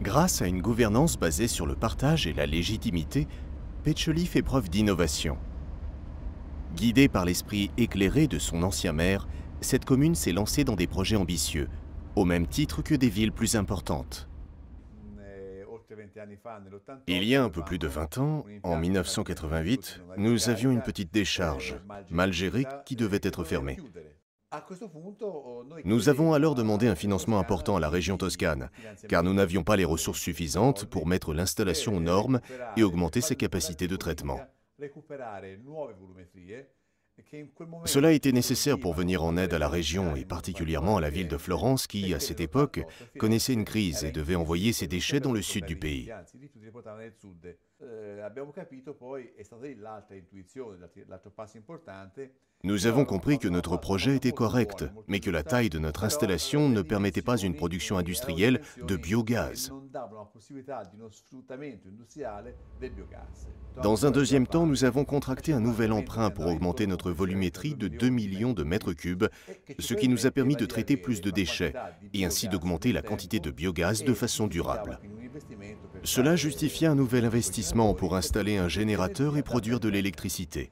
Grâce à une gouvernance basée sur le partage et la légitimité, Peccioli fait preuve d'innovation. Guidée par l'esprit éclairé de son ancien maire, cette commune s'est lancée dans des projets ambitieux, au même titre que des villes plus importantes. Il y a un peu plus de 20 ans, en 1988, nous avions une petite décharge, mal gérée, qui devait être fermée. Nous avons alors demandé un financement important à la région Toscane, car nous n'avions pas les ressources suffisantes pour mettre l'installation aux normes et augmenter ses capacités de traitement. Cela était nécessaire pour venir en aide à la région et particulièrement à la ville de Florence qui, à cette époque, connaissait une crise et devait envoyer ses déchets dans le sud du pays. Nous avons compris que notre projet était correct, mais que la taille de notre installation ne permettait pas une production industrielle de biogaz. Dans un deuxième temps, nous avons contracté un nouvel emprunt pour augmenter notre volumétrie de 2 millions de mètres cubes, ce qui nous a permis de traiter plus de déchets et ainsi d'augmenter la quantité de biogaz de façon durable. Cela justifiait un nouvel investissement pour installer un générateur et produire de l'électricité.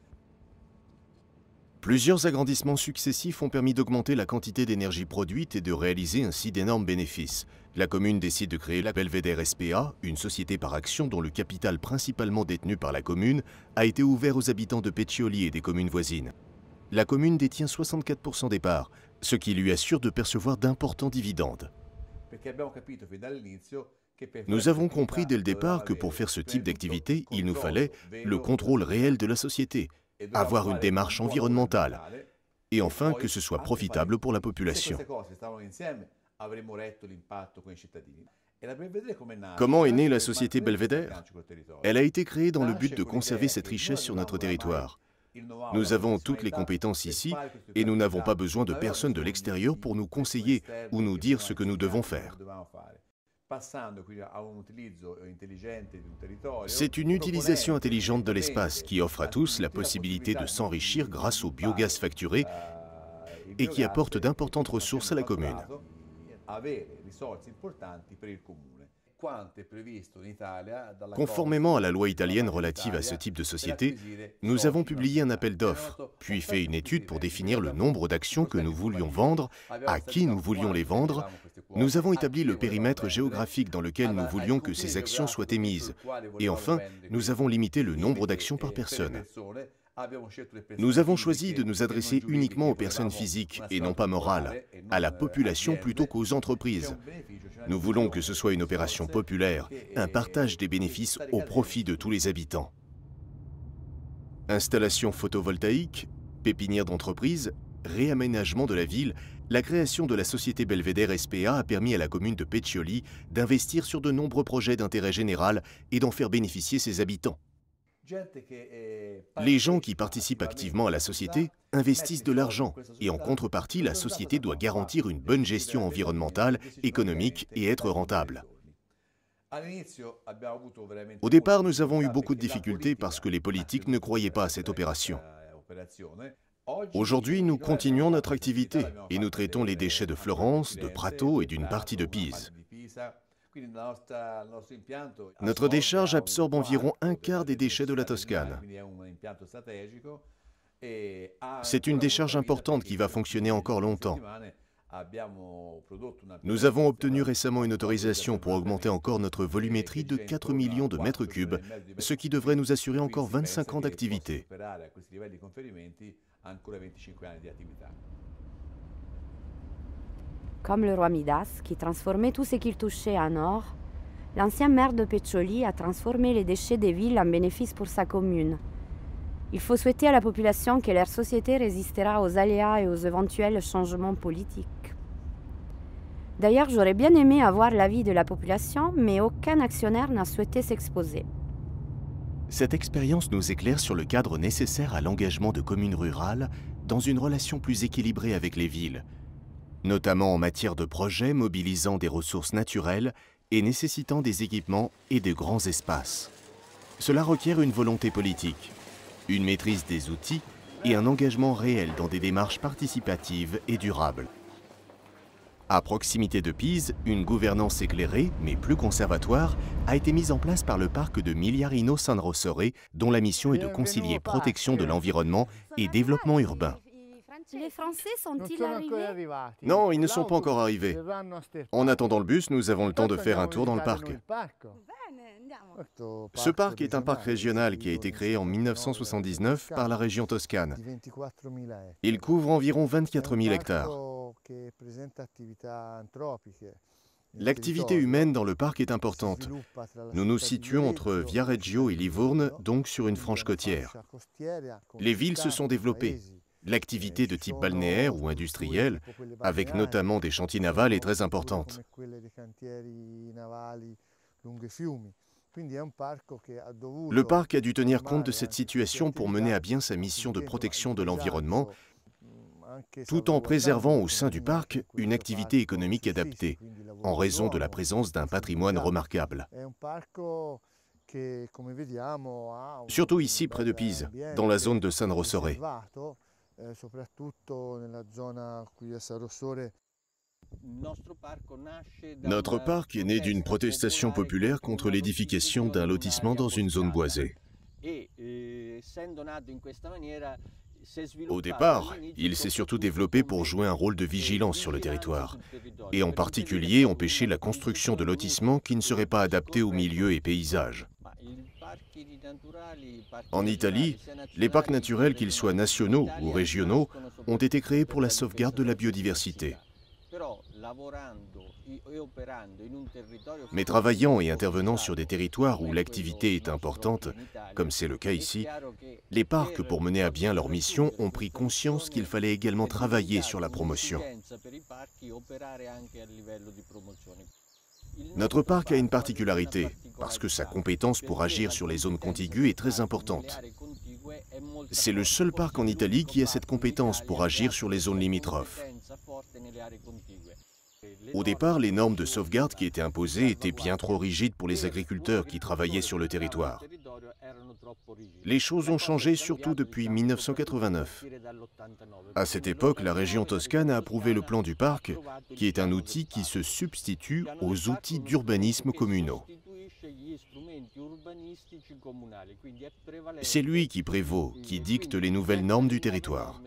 Plusieurs agrandissements successifs ont permis d'augmenter la quantité d'énergie produite et de réaliser ainsi d'énormes bénéfices. La commune décide de créer la Belvédère SPA, une société par action dont le capital principalement détenu par la commune a été ouvert aux habitants de Peccioli et des communes voisines. La commune détient 64% des parts, ce qui lui assure de percevoir d'importants dividendes. Nous avons compris dès le départ que pour faire ce type d'activité, il nous fallait le contrôle réel de la société, avoir une démarche environnementale et enfin que ce soit profitable pour la population. Comment est née la société Belvédère? Elle a été créée dans le but de conserver cette richesse sur notre territoire. Nous avons toutes les compétences ici et nous n'avons pas besoin de personne de l'extérieur pour nous conseiller ou nous dire ce que nous devons faire. C'est une utilisation intelligente de l'espace qui offre à tous la possibilité de s'enrichir grâce au biogaz facturé et qui apporte d'importantes ressources à la commune. Conformément à la loi italienne relative à ce type de société, nous avons publié un appel d'offres, puis fait une étude pour définir le nombre d'actions que nous voulions vendre, à qui nous voulions les vendre. Nous avons établi le périmètre géographique dans lequel nous voulions que ces actions soient émises. Et enfin, nous avons limité le nombre d'actions par personne. Nous avons choisi de nous adresser uniquement aux personnes physiques et non pas morales, à la population plutôt qu'aux entreprises. Nous voulons que ce soit une opération populaire, un partage des bénéfices au profit de tous les habitants. Installation photovoltaïque, pépinière d'entreprise, réaménagement de la ville, la création de la société Belvédère SPA a permis à la commune de Peccioli d'investir sur de nombreux projets d'intérêt général et d'en faire bénéficier ses habitants. Les gens qui participent activement à la société investissent de l'argent et en contrepartie, la société doit garantir une bonne gestion environnementale, économique et être rentable. Au départ, nous avons eu beaucoup de difficultés parce que les politiques ne croyaient pas à cette opération. Aujourd'hui, nous continuons notre activité et nous traitons les déchets de Florence, de Prato et d'une partie de Pise. Notre décharge absorbe environ un quart des déchets de la Toscane. C'est une décharge importante qui va fonctionner encore longtemps. Nous avons obtenu récemment une autorisation pour augmenter encore notre volumétrie de 4 millions de mètres cubes, ce qui devrait nous assurer encore 25 ans d'activité. Comme le roi Midas, qui transformait tout ce qu'il touchait en or, l'ancien maire de Peccioli a transformé les déchets des villes en bénéfices pour sa commune. Il faut souhaiter à la population que leur société résistera aux aléas et aux éventuels changements politiques. D'ailleurs, j'aurais bien aimé avoir l'avis de la population, mais aucun actionnaire n'a souhaité s'exposer. Cette expérience nous éclaire sur le cadre nécessaire à l'engagement de communes rurales dans une relation plus équilibrée avec les villes, notamment en matière de projets mobilisant des ressources naturelles et nécessitant des équipements et de grands espaces. Cela requiert une volonté politique, une maîtrise des outils et un engagement réel dans des démarches participatives et durables. À proximité de Pise, une gouvernance éclairée, mais plus conservatoire, a été mise en place par le parc de Migliarino San Rossore, dont la mission est de concilier protection de l'environnement et développement urbain. Les Français sont-ils arrivés? Non, ils ne sont pas encore arrivés. En attendant le bus, nous avons le temps de faire un tour dans le parc. Ce parc est un parc régional qui a été créé en 1979 par la région Toscane. Il couvre environ 24 000 hectares. L'activité humaine dans le parc est importante. Nous nous situons entre Viareggio et Livourne, donc sur une frange côtière. Les villes se sont développées. L'activité de type balnéaire ou industriel, avec notamment des chantiers navals, est très importante. Le parc a dû tenir compte de cette situation pour mener à bien sa mission de protection de l'environnement, tout en préservant au sein du parc une activité économique adaptée, en raison de la présence d'un patrimoine remarquable. Surtout ici, près de Pise, dans la zone de San Rossore. Notre parc est né d'une protestation populaire contre l'édification d'un lotissement dans une zone boisée. Au départ, il s'est surtout développé pour jouer un rôle de vigilance sur le territoire, et en particulier empêcher la construction de lotissements qui ne seraient pas adaptés aux milieux et paysages. En Italie, les parcs naturels, qu'ils soient nationaux ou régionaux, ont été créés pour la sauvegarde de la biodiversité. Mais travaillant et intervenant sur des territoires où l'activité est importante, comme c'est le cas ici, les parcs, pour mener à bien leur mission, ont pris conscience qu'il fallait également travailler sur la promotion. Notre parc a une particularité, parce que sa compétence pour agir sur les zones contiguës est très importante. C'est le seul parc en Italie qui a cette compétence pour agir sur les zones limitrophes. Au départ, les normes de sauvegarde qui étaient imposées étaient bien trop rigides pour les agriculteurs qui travaillaient sur le territoire. Les choses ont changé surtout depuis 1989. À cette époque, la région Toscane a approuvé le plan du parc, qui est un outil qui se substitue aux outils d'urbanisme communaux. C'est lui qui prévaut, qui dicte les nouvelles normes du territoire.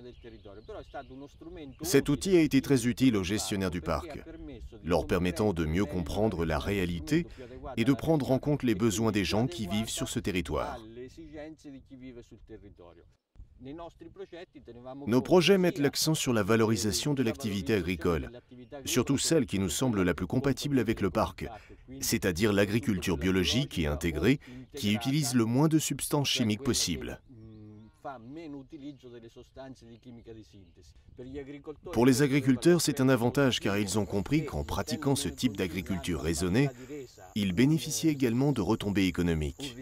Cet outil a été très utile aux gestionnaires du parc, leur permettant de mieux comprendre la réalité et de prendre en compte les besoins des gens qui vivent sur ce territoire. Nos projets mettent l'accent sur la valorisation de l'activité agricole, surtout celle qui nous semble la plus compatible avec le parc, c'est-à-dire l'agriculture biologique et intégrée qui utilise le moins de substances chimiques possible. Pour les agriculteurs, c'est un avantage car ils ont compris qu'en pratiquant ce type d'agriculture raisonnée, ils bénéficiaient également de retombées économiques.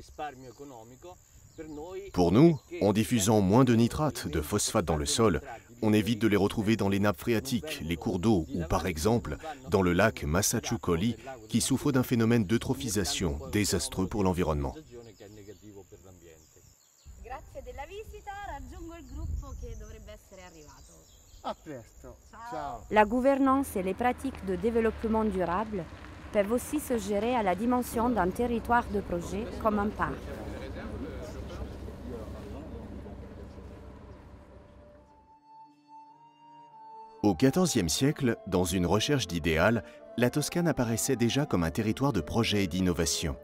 Pour nous, en diffusant moins de nitrates, de phosphates dans le sol, on évite de les retrouver dans les nappes phréatiques, les cours d'eau ou par exemple dans le lac Massaciucoli qui souffre d'un phénomène d'eutrophisation désastreux pour l'environnement. La gouvernance et les pratiques de développement durable peuvent aussi se gérer à la dimension d'un territoire de projet comme un parc. Au XIVe siècle, dans une recherche d'idéal, la Toscane apparaissait déjà comme un territoire de projet et d'innovation.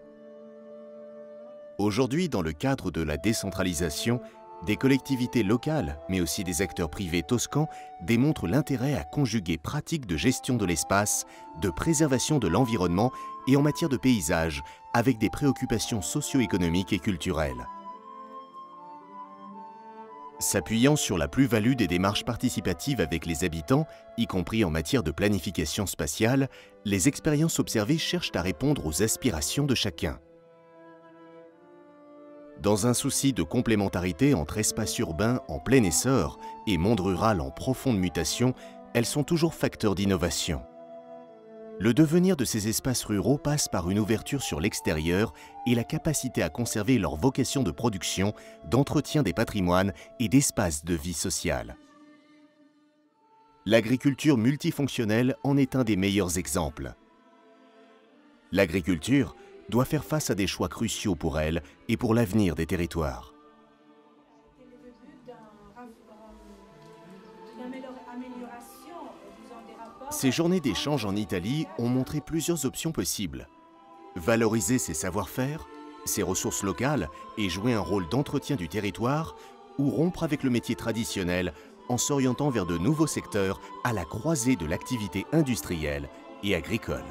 Aujourd'hui, dans le cadre de la décentralisation, des collectivités locales, mais aussi des acteurs privés toscans, démontrent l'intérêt à conjuguer pratiques de gestion de l'espace, de préservation de l'environnement et en matière de paysage, avec des préoccupations socio-économiques et culturelles. S'appuyant sur la plus-value des démarches participatives avec les habitants, y compris en matière de planification spatiale, les expériences observées cherchent à répondre aux aspirations de chacun. Dans un souci de complémentarité entre espace urbain en plein essor et monde rural en profonde mutation, elles sont toujours facteurs d'innovation. Le devenir de ces espaces ruraux passe par une ouverture sur l'extérieur et la capacité à conserver leur vocation de production, d'entretien des patrimoines et d'espaces de vie sociale. L'agriculture multifonctionnelle en est un des meilleurs exemples. L'agriculture doit faire face à des choix cruciaux pour elle et pour l'avenir des territoires. Ces journées d'échange en Italie ont montré plusieurs options possibles. Valoriser ses savoir-faire, ses ressources locales et jouer un rôle d'entretien du territoire, ou rompre avec le métier traditionnel en s'orientant vers de nouveaux secteurs à la croisée de l'activité industrielle et agricole.